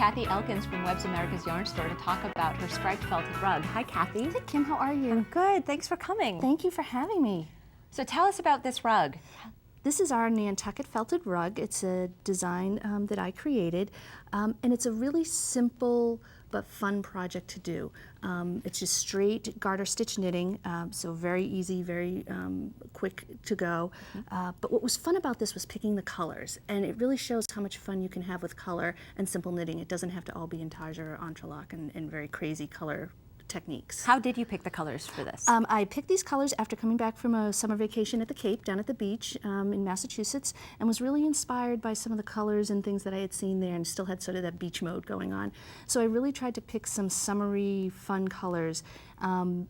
Kathy Elkins from Webb's America's Yarn Store to talk about her striped felted rug. Hi, Kathy. Hey, Kim, how are you? I'm good. Thanks for coming. Thank you for having me. So tell us about this rug. This is our Nantucket Felted Rug. It's a design that I created, and it's a really simple but fun project to do. It's just straight garter stitch knitting, so very easy, very quick to go. But what was fun about this was picking the colors, and it really shows how much fun you can have with color and simple knitting. It doesn't have to all be intage or entrelac and very crazy color techniques. How did you pick the colors for this? I picked these colors after coming back from a summer vacation at the Cape, down at the beach in Massachusetts, and was really inspired by some of the colors and things that I had seen there, and still had sort of that beach mode going on. So I really tried to pick some summery, fun colors, and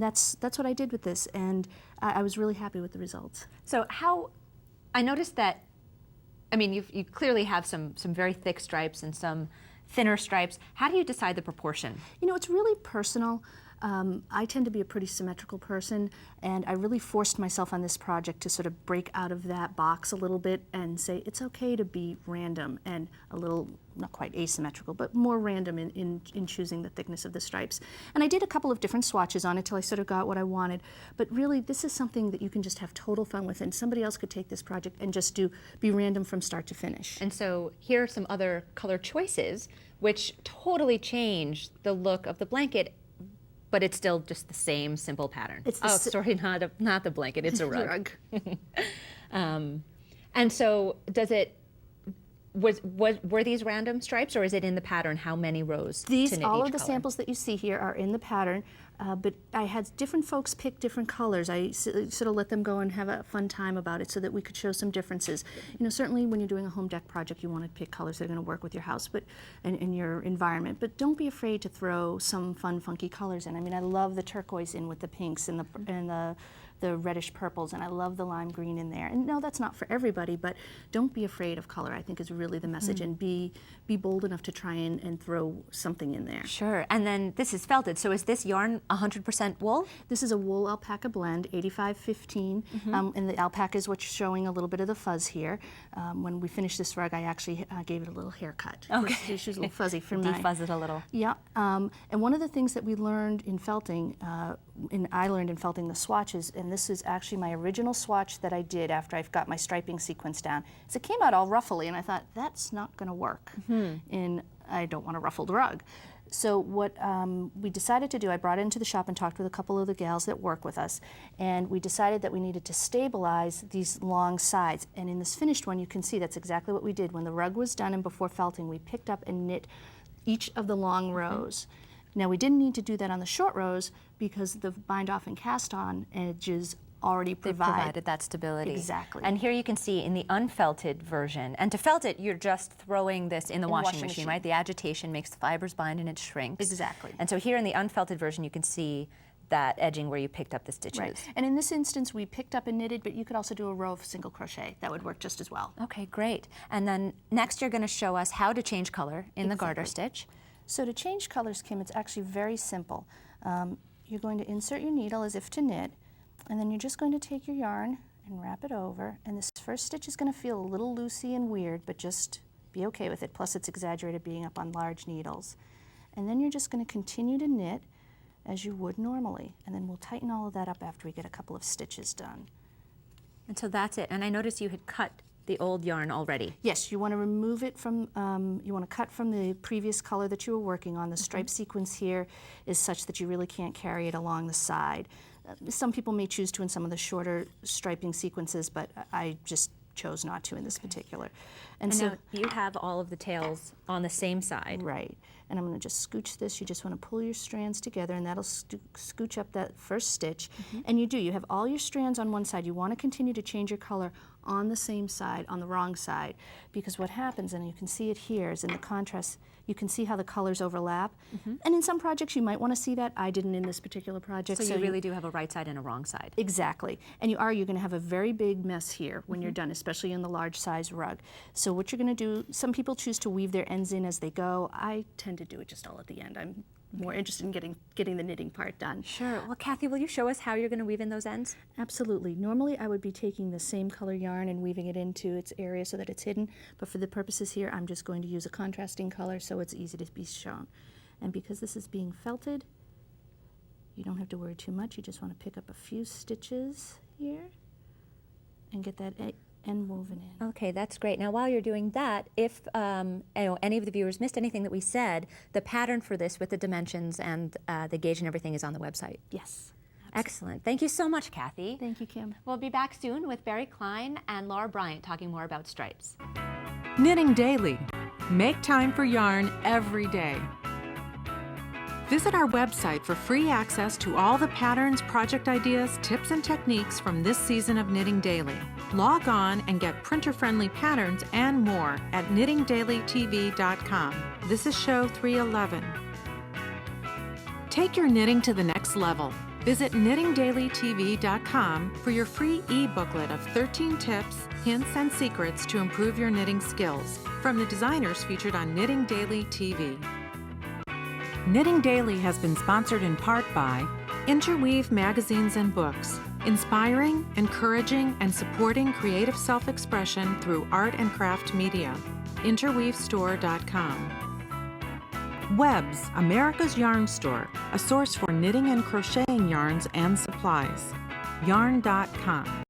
that's what I did with this, and I was really happy with the results. So I noticed that, I mean, you clearly have some very thick stripes and some thinner stripes. How do you decide the proportion? You know, it's really personal. I tend to be a pretty symmetrical person, and I really forced myself on this project to sort of break out of that box a little bit and say it's okay to be random and a little, not quite asymmetrical, but more random in choosing the thickness of the stripes. And I did a couple of different swatches on it till I sort of got what I wanted. But really, this is something that you can just have total fun with, and somebody else could take this project and just be random from start to finish. And so here are some other color choices which totally change the look of the blanket, but it's still just the same simple pattern. Sorry, not the blanket, it's a rug. And so were these random stripes, or is it in the pattern how many rows to knit All each of the color? Samples that you see here are in the pattern, but I had different folks pick different colors. I sort of let them go and have a fun time about it so that we could show some differences. You know, certainly when you're doing a home deck project, you want to pick colors that are going to work with your house and in your environment, but don't be afraid to throw some fun, funky colors in. I mean, I love the turquoise in with the pinks and the reddish purples, and I love the lime green in there. And no, that's not for everybody, but don't be afraid of color, I think, is really the message, and be bold enough to try and throw something in there. Sure. And then this is felted, so is this yarn 100% wool? This is a wool alpaca blend, 85-15, and the alpaca is what's showing a little bit of the fuzz here. When we finished this rug, I actually gave it a little haircut. Okay. She was a little fuzzy for me. Defuzz it a little. Yeah, and one of the things that we learned in felting, I learned in felting the swatches, and this is actually my original swatch that I did after I've got my striping sequence down, is it came out all ruffly, and I thought, that's not going to work I don't want a ruffled rug. So what we decided to do, I brought it into the shop and talked with a couple of the gals that work with us, and we decided that we needed to stabilize these long sides. And in this finished one, you can see that's exactly what we did. When the rug was done and before felting, we picked up and knit each of the long rows. Now, we didn't need to do that on the short rows because the bind off and cast on edges already provided that stability. Exactly. And here you can see in the unfelted version, and to felt it, you're just throwing this in the washing machine, right? The agitation makes the fibers bind and it shrinks. Exactly. And so here in the unfelted version, you can see that edging where you picked up the stitches. Right. And in this instance, we picked up and knitted, but you could also do a row of single crochet. That would work just as well. Okay, great. And then next you're going to show us how to change color in the garter stitch. So to change colors, Kim, it's actually very simple. You're going to insert your needle as if to knit, and then you're just going to take your yarn and wrap it over, and this first stitch is going to feel a little loosey and weird, but just be okay with it. Plus it's exaggerated being up on large needles. And then you're just going to continue to knit as you would normally, and then we'll tighten all of that up after we get a couple of stitches done. And so that's it. And I noticed you had cut the old yarn already. Yes, you want to remove it from, you want to cut from the previous color that you were working on. The stripe sequence here is such that you really can't carry it along the side. Some people may choose to in some of the shorter striping sequences, but I just chose not to in this particular. And so now you have all of the tails on the same side. Right. And I'm going to just scooch this. You just want to pull your strands together, and that'll scooch up that first stitch. And you have all your strands on one side. You want to continue to change your color on the same side, on the wrong side, because what happens, and you can see it here, is in the contrast, you can see how the colors overlap. And in some projects you might want to see that. I didn't in this particular project. So you really do have a right side and a wrong side. Exactly. And you're going to have a very big mess here when you're done, especially in the large size rug. So what you're going to do, some people choose to weave their ends in as they go. I tend to to do it just all at the end. I'm more interested in getting the knitting part done. Sure. Well, Kathy, will you show us how you're going to weave in those ends? Absolutely. Normally I would be taking the same color yarn and weaving it into its area so that it's hidden, but for the purposes here, I'm just going to use a contrasting color so it's easy to be shown. And because this is being felted, you don't have to worry too much. You just want to pick up a few stitches here and get that end woven in. Okay, that's great. Now, while you're doing that, if any of the viewers missed anything that we said, the pattern for this with the dimensions and the gauge and everything is on the website. Yes. Excellent. Thank you so much, Kathy. Thank you, Kim. We'll be back soon with Barry Klein and Laura Bryant talking more about stripes. Knitting Daily. Make time for yarn every day. Visit our website for free access to all the patterns, project ideas, tips, and techniques from this season of Knitting Daily. Log on and get printer-friendly patterns and more at knittingdailytv.com. This is show 311. Take your knitting to the next level. Visit knittingdailytv.com for your free e-booklet of 13 tips, hints, and secrets to improve your knitting skills from the designers featured on Knitting Daily TV. Knitting Daily has been sponsored in part by Interweave Magazines and Books, inspiring, encouraging, and supporting creative self-expression through art and craft media. Interweavestore.com. Webs, America's Yarn Store, a source for knitting and crocheting yarns and supplies. Yarn.com.